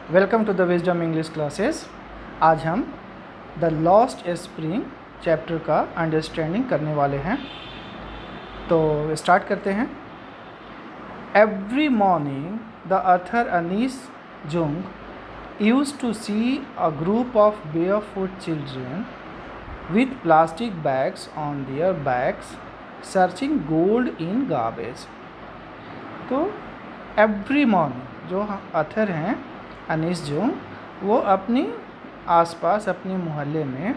Welcome to the Wisdom English classes. आज हम the Lost Spring chapter का understanding करने वाले हैं। तो स्टार्ट करते हैं। Every morning the author Anees Jung used to see a group of barefoot children with plastic bags on their backs searching gold in garbage। तो एवरी मॉर्निंग जो ऑथर हैं अनीस जुंग, वो अपनी आसपास अपने मोहल्ले में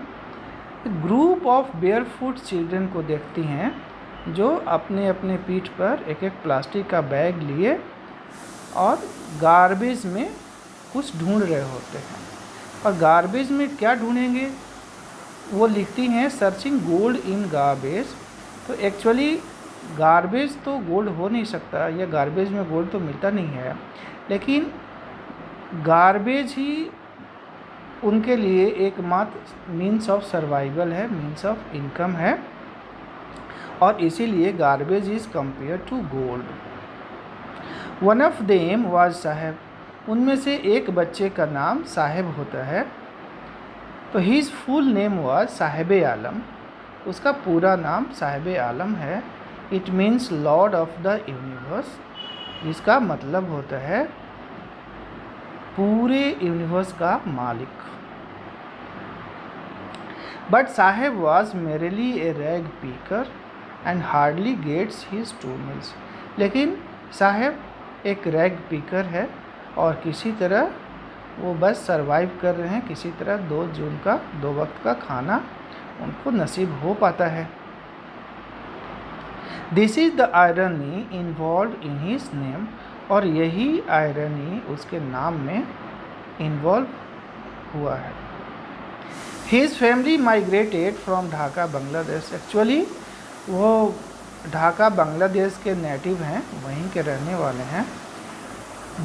ग्रुप ऑफ बेयरफुट चिल्ड्रन को देखती हैं जो अपने अपने पीठ पर एक एक प्लास्टिक का बैग लिए और गार्बेज में कुछ ढूंढ रहे होते हैं। और गार्बेज में क्या ढूंढेंगे, वो लिखती हैं सर्चिंग गोल्ड इन गार्बेज। तो एक्चुअली गार्बेज तो गोल्ड हो नहीं सकता, या गार्बेज में गोल्ड तो मिलता नहीं है, लेकिन गार्बेज ही उनके लिए एकमात्र मीन्स ऑफ सर्वाइवल है, मीन्स ऑफ इनकम है, और इसीलिए garbage is compare to gold. One of them was Saheb. उनमें से एक बच्चे का नाम साहेब होता है। तो his full name was Saheb Alam. उसका पूरा नाम साहेब आलम है। It means lord of the universe, जिसका मतलब होता है पूरे यूनिवर्स का मालिक। But Saheb was merely a rag picker and hardly gets his 2 meals. लेकिन साहेब एक रैग पीकर है और किसी तरह वो बस सरवाइव कर रहे हैं, किसी तरह 2 जून का 2 वक्त का खाना उनको नसीब हो पाता है। This is the irony involve in his name. और यही आयरनी उसके नाम में इन्वॉल्व हुआ है। His family migrated from Dhaka Bangladesh. Actually वो ढाका बांग्लादेश के नेटिव हैं, वहीं के रहने वाले हैं।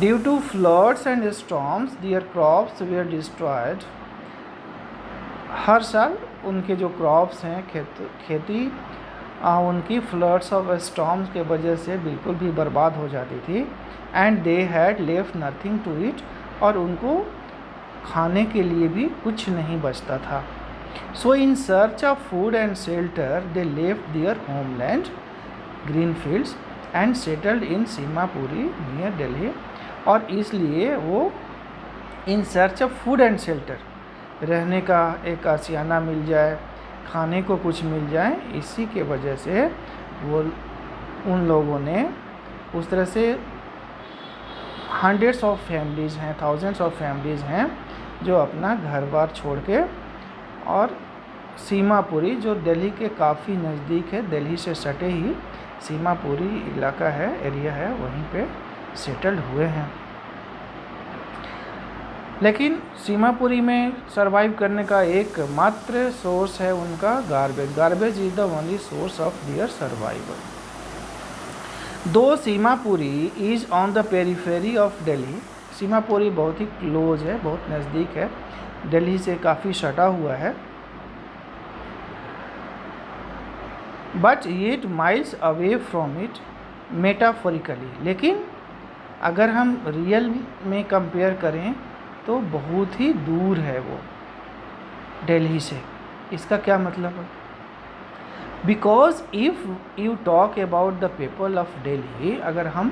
Due to floods and storms their crops were destroyed. हर साल उनके जो क्रॉप्स हैं, खेती उनकी फ्लड्स और स्टॉर्म्स के वजह से बिल्कुल भी बर्बाद हो जाती थी। And they had left nothing to eat. और उनको खाने के लिए भी कुछ नहीं बचता था। So in search of food and shelter they left their homeland green fields and settled in Seemapuri near Delhi. और इसलिए वो in search of food and shelter, रहने का एक आशियाना मिल जाए, खाने को कुछ मिल जाए, इसी के वजह से वो उन लोगों ने उस तरह से हंड्रेड्स ऑफ फैमिलीज़ हैं, थाउजेंड्स ऑफ फैमिलीज़ हैं जो अपना घर बार छोड़ के और सीमापुरी, जो दिल्ली के काफ़ी नज़दीक है, दिल्ली से सटे ही सीमापुरी इलाका है, एरिया है, वहीं पे सेटल्ड हुए हैं। लेकिन सीमापुरी में सरवाइव करने का एक मात्र सोर्स है उनका garbage. Garbage is the only source of their survival. Though Seemapuri is on the periphery of Delhi. Seemapuri बहुत ही क्लोज है, बहुत नज़दीक है, दिल्ली से काफ़ी सटा हुआ है। But 8 miles away from it metaphorically. लेकिन अगर हम रियल में कंपेयर करें तो बहुत ही दूर है वो दिल्ली से। इसका क्या मतलब है? Because if you talk about the people of Delhi, अगर हम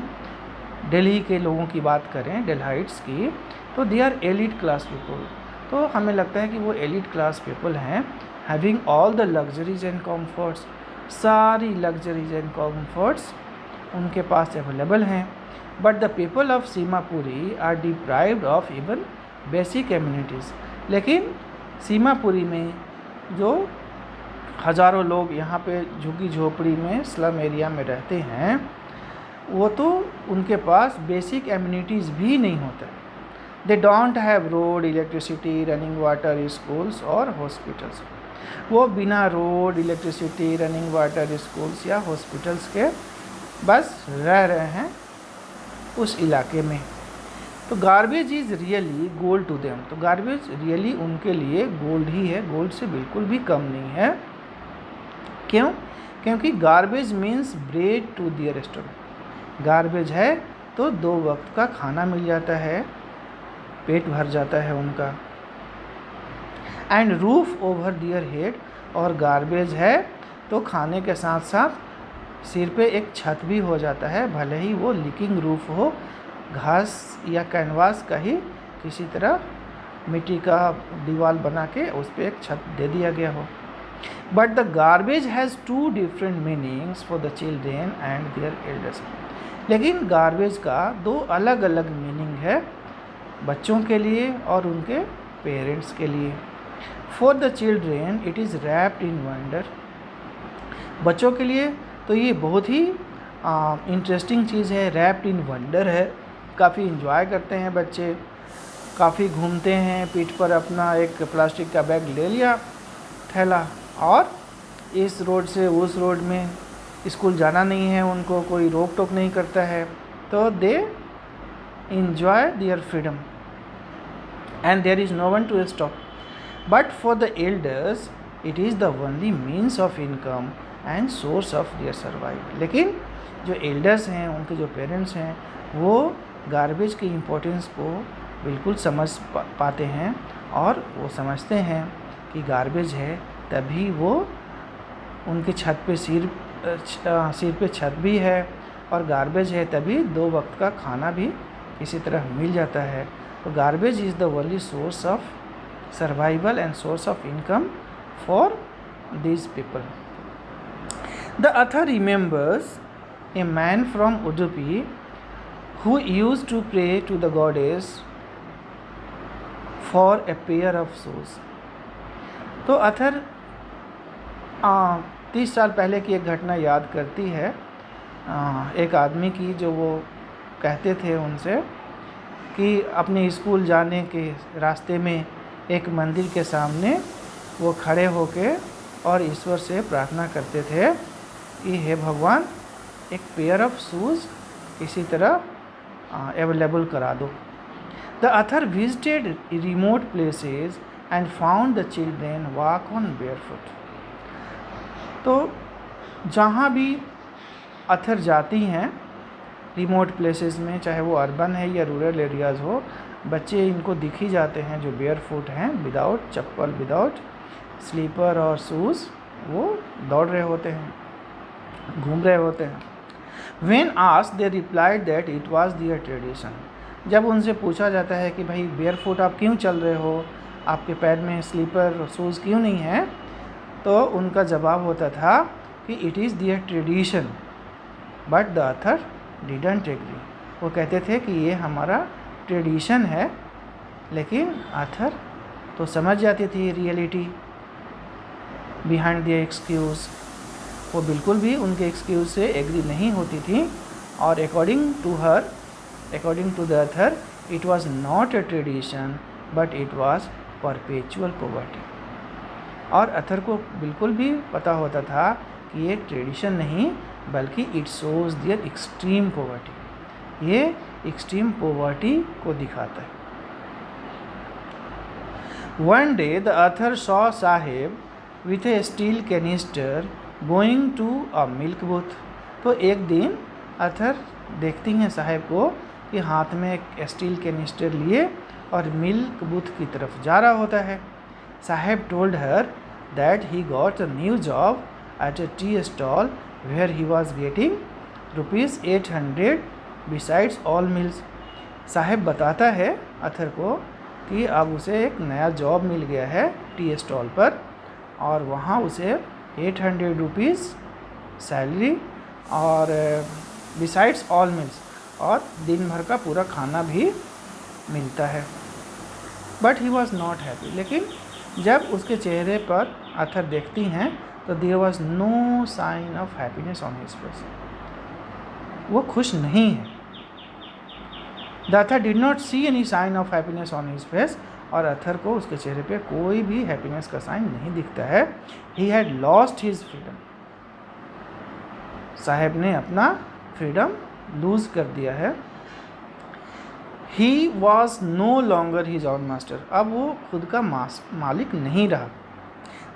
दिल्ली के लोगों की बात करें, डेल्हाइट्स की, तो they are elite class people. तो हमें लगता है कि वो एलिट क्लास पीपल हैं, having all the luxuries and comforts. सारी लग्जरीज एंड कम्फर्ट्स उनके पास अवेलेबल हैं। But the people of Seemapuri are deprived of even basic amenities. लेकिन सीमापुरी में जो हज़ारों लोग यहाँ पे झुग्गी झोपड़ी में स्लम एरिया में रहते हैं, वो तो उनके पास बेसिक एम्यूनिटीज़ भी नहीं होता। They don't have road, electricity, running water, schools और हॉस्पिटल्स। वो बिना road, electricity, running water, schools या हॉस्पिटल्स के बस रह रहे हैं उस इलाके में। तो garbage is really gold to them. तो गार्बेज रियली उनके लिए गोल्ड ही है, गोल्ड से बिल्कुल भी कम नहीं है। क्यों? क्योंकि garbage means bread to their stomach. Garbage है तो 2 वक्त का खाना मिल जाता है पेट भर जाता है उनका। And roof over their head, और गार्बेज है तो खाने के साथ साथ सिर पे एक छत भी हो जाता है, भले ही वो लीकिंग रूफ हो, घास या कैनवास का ही किसी तरह मिट्टी का दीवार बना के उस पर एक छत दे दिया गया हो। But the garbage has two different meanings for the children and their elders. लेकिन गार्बेज का दो अलग अलग मीनिंग है बच्चों के लिए और उनके पेरेंट्स के लिए। For the children it is wrapped in wonder. बच्चों के लिए तो ये बहुत ही इंटरेस्टिंग चीज़ है, रैप्ड इन वंडर है। काफ़ी इन्जॉय करते हैं बच्चे, काफ़ी घूमते हैं, पीठ पर अपना एक प्लास्टिक का बैग ले लिया थैला, और इस रोड से उस रोड में स्कूल जाना नहीं है, उनको कोई रोक टोक नहीं करता है, तो दे enjoy their freedom and there is no one to stop. But for the elders it is the only means of income and source of their survival. लेकिन जो एल्डर्स हैं, उनके जो पेरेंट्स हैं, वो गार्बेज की इम्पोर्टेंस को बिल्कुल समझ पाते हैं और वो समझते हैं कि गार्बेज है तभी वो उनके छत पे सिर पे छत भी है, और गार्बेज है तभी 2 वक्त का खाना भी किसी तरह मिल जाता है। तो garbage is the only source of survival and source of income for these people. The author remembers a man from Udupi who used to pray to the goddess for a pair of shoes. तो author 30 साल पहले की एक घटना याद करती है, एक आदमी की, जो वो कहते थे उनसे कि अपने स्कूल जाने के रास्ते में एक मंदिर के सामने वो खड़े होके और ईश्वर से प्रार्थना करते थे कि हे भगवान, एक पेयर ऑफ शूज़ इसी तरह अवेलेबल करा दो। The author visited remote places and found the children walk on barefoot. तो जहाँ भी ऑथर जाती हैं रिमोट प्लेसेस में, चाहे वो अर्बन है या रूरल एरियाज़ हो, बच्चे इनको दिख ही जाते हैं जो बेयर फुट हैं, विदाउट चप्पल, विदाउट स्लीपर और शूज़, वो दौड़ रहे होते हैं, घूम रहे होते हैं। When asked, they replied that it was their tradition. जब उनसे पूछा जाता है कि भाई बेयर फुट आप क्यों चल रहे हो, आपके पैर में स्लीपर शूज़ क्यों नहीं है, तो उनका जवाब होता था कि it is their tradition, but the author didn't agree. वो कहते थे कि ये हमारा ट्रेडिशन है, लेकिन ऑथर तो समझ जाती थी रियलिटी बिहाइंड द एक्सक्यूज़। वो बिल्कुल भी उनके एक्सक्यूज़ से एग्री नहीं होती थी, और according to the author it was not a tradition but it was perpetual poverty. और ऑथर को बिल्कुल भी पता होता था कि ये ट्रेडिशन नहीं, बल्कि it shows their extreme poverty, ये एक्सट्रीम पॉवर्टी को दिखाता है। One day the author saw Saheb with a steel canister going to a milk booth. तो एक दिन ऑथर देखती हैं साहेब को कि हाथ में एक स्टील कैनिस्टर लिए और मिल्क बूथ की तरफ जा रहा होता है। Saheb told her that he got a new job at a tea stall where he was getting ₹800 besides all meals. Saheb बताता है ऑथर को कि अब उसे एक नया जॉब मिल गया है टी स्टॉल पर, और वहाँ उसे 800 रुपीज़ सैलरी और बिसाइड्स ऑल मील्स, और दिन भर का पूरा खाना भी मिलता है। But he was not happy. लेकिन जब उसके चेहरे पर ऑथर देखती हैं तो there was no sign of happiness on his face. वो खुश नहीं है। The author did not see any sign of happiness on his face, और ऑथर को उसके चेहरे पे कोई भी हैप्पीनेस का साइन नहीं दिखता है। He had lost his freedom. Saheb ने अपना फ्रीडम लूज कर दिया है। He was no longer his own master. अब वो खुद का मालिक नहीं रहा।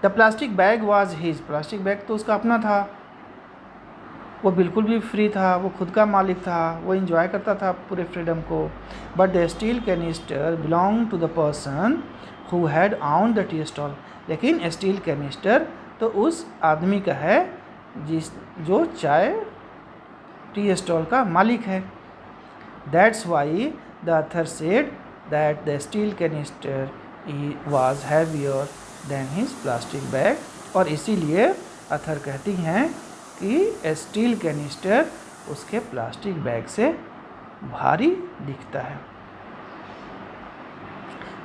The plastic bag was his. Plastic bag तो उसका अपना था। वो बिल्कुल भी फ्री था, वो खुद का मालिक था, वो इंजॉय करता था पूरे फ्रीडम को। But the steel canister belong to the person who had on the tea stall. लेकिन स्टील कैनिस्टर तो उस आदमी का है जो चाय टी स्टॉल का मालिक है। That's why the author said that the steel canister was heavier than his plastic bag. और इसीलिए ऑथर कहती हैं कि स्टील कैनिस्टर उसके प्लास्टिक बैग से भारी दिखता है,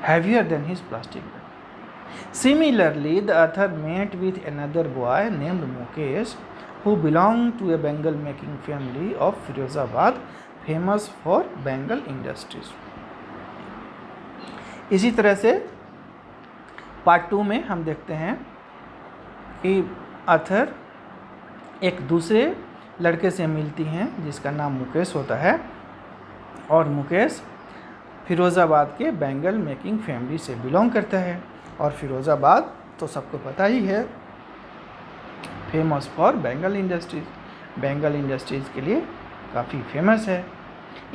heavier than his plastic bag. Similarly the author met with another boy named Mukesh who belonged to a Bengal making family of Firozabad, famous for Bengal industries. इसी तरह से पार्ट 2 में हम देखते हैं कि ऑथर एक दूसरे लड़के से मिलती हैं जिसका नाम मुकेश होता है, और मुकेश फिरोज़ाबाद के बेंगल मेकिंग फैमिली से बिलोंग करता है। और फिरोज़ाबाद तो सबको पता ही है, famous for bangle industries, bangle industries के लिए काफ़ी फेमस है।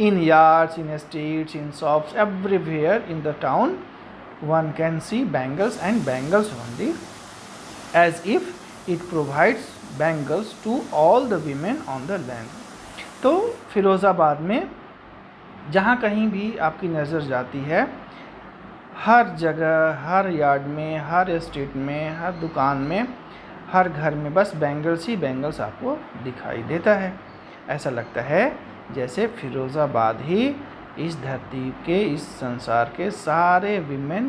In yards, in streets, in shops, everywhere in the town one can see bangles and bangles only, as if it provides bangles to all the women on the land. तो फिरोज़ाबाद में जहाँ कहीं भी आपकी नज़र जाती है, हर जगह, हर यार्ड में, हर स्ट्रीट में, हर दुकान में, हर घर में बस बैंगल्स ही बैंगल्स आपको दिखाई देता है। ऐसा लगता है जैसे फिरोज़ाबाद ही इस धरती के, इस संसार के सारे विमेन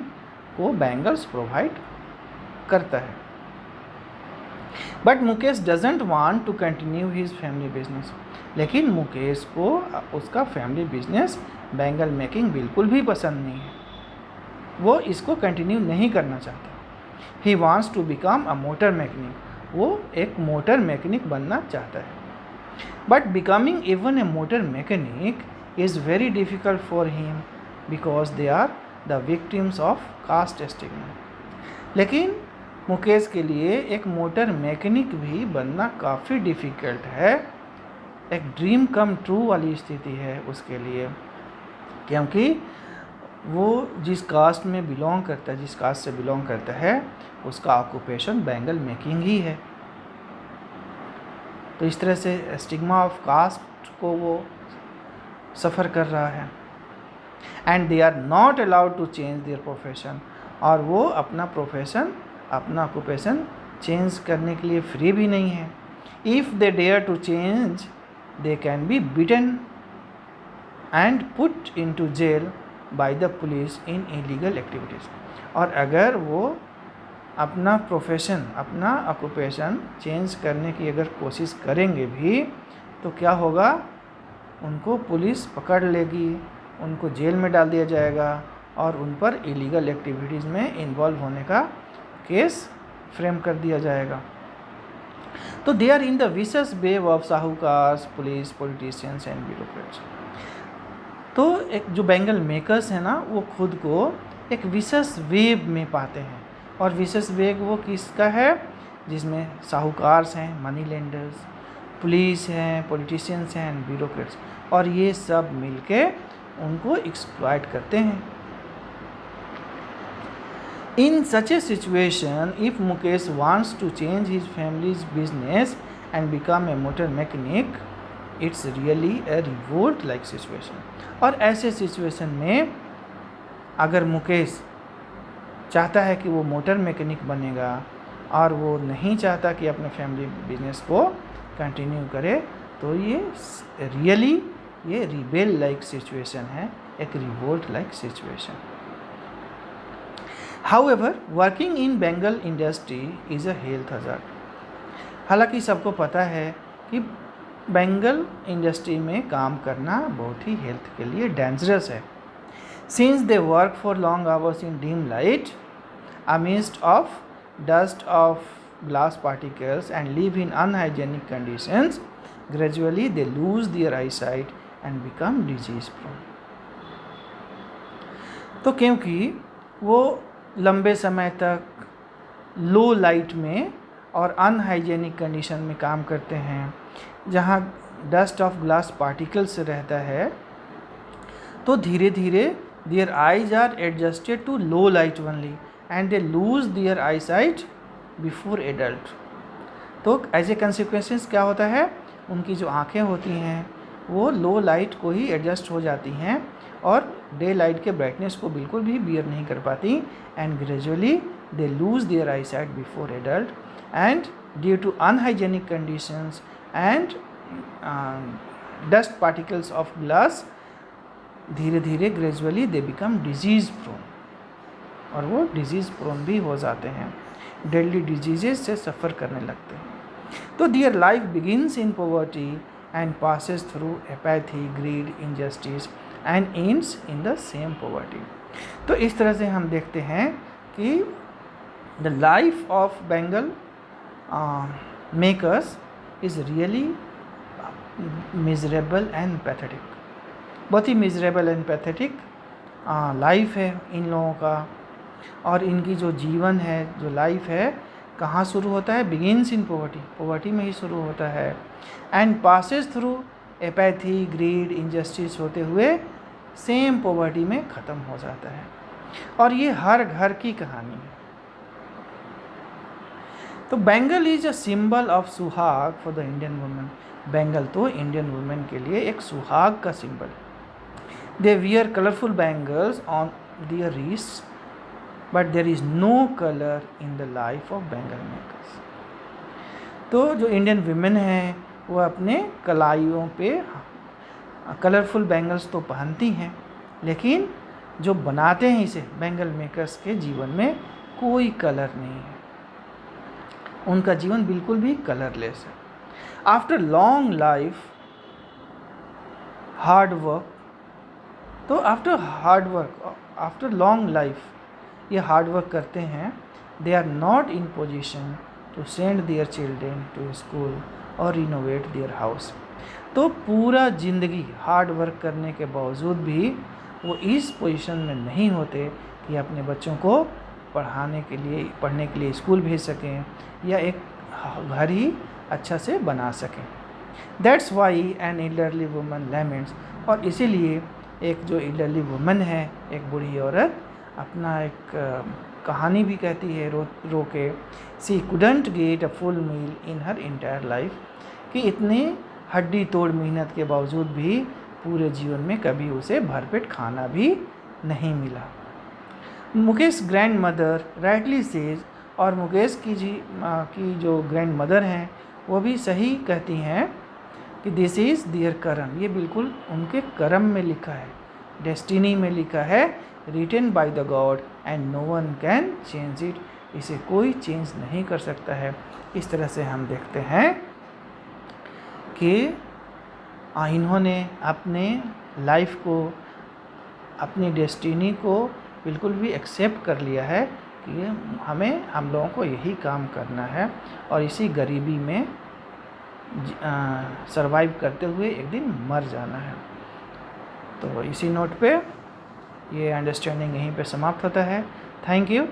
को बैंगल्स प्रोवाइड करता है। But Mukesh doesn't want to continue his family business. लेकिन मुकेश को उसका फैमिली बिजनेस बैंगल मेकिंग बिल्कुल भी पसंद नहीं है, वो इसको कंटिन्यू नहीं करना चाहता। He wants to become a motor mechanic, वो एक मोटर मैकेनिक बनना चाहता है। But becoming even a motor mechanic is very difficult for him because they are the victims of caste stigma. लेकिन मुकेश के लिए एक मोटर मैकेनिक भी बनना काफ़ी डिफ़िकल्ट है, एक ड्रीम कम ट्रू वाली स्थिति है उसके लिए, क्योंकि वो जिस कास्ट में बिलोंग करता है, जिस कास्ट से बिलोंग करता है, उसका ऑक्यूपेशन बैंगल मेकिंग ही है। तो इस तरह से स्टिग्मा ऑफ कास्ट को वो सफ़र कर रहा है। And they are not allowed to change their profession, और वो अपना प्रोफेशन, अपना ऑक्यूपेशन चेंज करने के लिए फ्री भी नहीं है। If they dare to change they can be beaten and put into jail by the police in illegal activities. और अगर वो अपना प्रोफेशन, अपना ऑक्यूपेशन चेंज करने की अगर कोशिश करेंगे भी तो क्या होगा, उनको पुलिस पकड़ लेगी, उनको जेल में डाल दिया जाएगा और उन पर इलीगल एक्टिविटीज़ में इन्वॉल्व होने का केस फ्रेम कर दिया जाएगा। तो they are in the vicious web of sahukars, police, politicians and bureaucrats. तो एक जो बैंगल मेकर्स हैं ना, वो खुद को एक विशेष वेव में पाते हैं, और विशेष वेग वो किसका है, जिसमें साहूकार्स हैं, मनी लेंडर्स, पुलिस हैं, पॉलिटिशियंस हैं एंड ब्यूरोक्रेट्स, और ये सब मिलके उनको एक्सप्लॉइट करते हैं। In such a situation if Mukesh wants to change his family's business and become a motor mechanic, it's really a revolt like situation. और ऐसे सिचुएशन में अगर मुकेश चाहता है कि वो मोटर मैकेनिक बनेगा और वो नहीं चाहता कि अपने फैमिली बिजनेस को कंटिन्यू करे, तो ये रियली ये रिबेल लाइक सिचुएशन है, एक revolt like situation. However working in Bengal industry is a health hazard. हालांकि सबको पता है कि बेंगल इंडस्ट्री में काम करना बहुत ही हेल्थ के लिए डेंजरस है। Since they work for long hours in dim light, amidst of dust of glass particles and live in unhygienic conditions, gradually they lose their eyesight and become disease prone. तो क्योंकि वो लंबे समय तक लो light में और unhygienic condition में काम करते हैं, जहाँ डस्ट ऑफ ग्लास पार्टिकल्स रहता है, तो धीरे धीरे their eyes are adjusted to low light only and they lose their eyesight before adult. तो एज ए कंसिक्वेंसेस क्या होता है, उनकी जो आँखें होती हैं वो लो लाइट को ही एडजस्ट हो जाती हैं और डे लाइट के ब्राइटनेस को बिल्कुल भी बियर नहीं कर पाती, and gradually they lose their eyesight before adult and due to unhygienic conditions and dust particles of glass धीरे धीरे gradually they become disease prone, और वो डिजीज़ प्रोन भी हो जाते हैं, डेडली डिजीजेस से सफ़र करने लगते हैं। तो their life begins in poverty and passes through apathy, greed, injustice and ends in the same poverty. तो इस तरह से हम देखते हैं कि the life of bangle makers is really miserable and pathetic. बहुत ही मिजरेबल एंड पैथेटिक लाइफ है इन लोगों का, और इनकी जो जीवन है, जो लाइफ है, कहाँ शुरू होता है, बिगिनस इन पॉवर्टी, पॉवर्टी में ही शुरू होता है, and passes through apathy, greed, injustice होते हुए सेम पॉवर्टी में ख़त्म हो जाता है। और ये हर घर की कहानी है। तो bangle is a symbol of suhag for the Indian women. Bangle तो इंडियन वुमेन के लिए एक सुहाग का सिंबल है। They wear colourful bangles on their wrist, but there is no colour in the life of bangle makers. तो जो Indian women हैं वो अपने कलाइयों पे कलरफुल बैंगल्स तो पहनती हैं, लेकिन जो बनाते हैं इसे, बेंगल मेकर्स के जीवन में कोई कलर नहीं है, उनका जीवन बिल्कुल भी कलरलेस है। After long life hard work, तो आफ्टर लॉन्ग लाइफ ये हार्ड वर्क करते हैं, they are not in position to send their children to school और रिनोवेट देयर हाउस। तो पूरा ज़िंदगी हार्ड वर्क करने के बावजूद भी वो इस पोजीशन में नहीं होते कि अपने बच्चों को पढ़ने के लिए स्कूल भेज सकें या एक घर ही अच्छा से बना सकें। That's why an elderly woman laments, और इसीलिए एक जो एल्डरली वुमन है, एक बूढ़ी औरत, अपना एक कहानी भी कहती है रो के, she couldn't get a full meal in her entire life, कि इतनी हड्डी तोड़ मेहनत के बावजूद भी पूरे जीवन में कभी उसे भरपेट खाना भी नहीं मिला। Mukesh grand mother rightly says, और मुकेश की जो ग्रैंड मदर हैं वो भी सही कहती हैं कि दिस इज़ देयर कर्म, ये बिल्कुल उनके कर्म में लिखा है, डेस्टिनी में लिखा है, written by the God and no one can change it, इसे कोई चेंज नहीं कर सकता है। इस तरह से हम देखते हैं कि इन्होंने अपने लाइफ को, अपनी डेस्टिनी को बिल्कुल भी एक्सेप्ट कर लिया है कि हम लोगों को यही काम करना है और इसी गरीबी में सरवाइव करते हुए एक दिन मर जाना है। तो इसी नोट पे ये अंडरस्टैंडिंग यहीं पे समाप्त होता है। Thank you.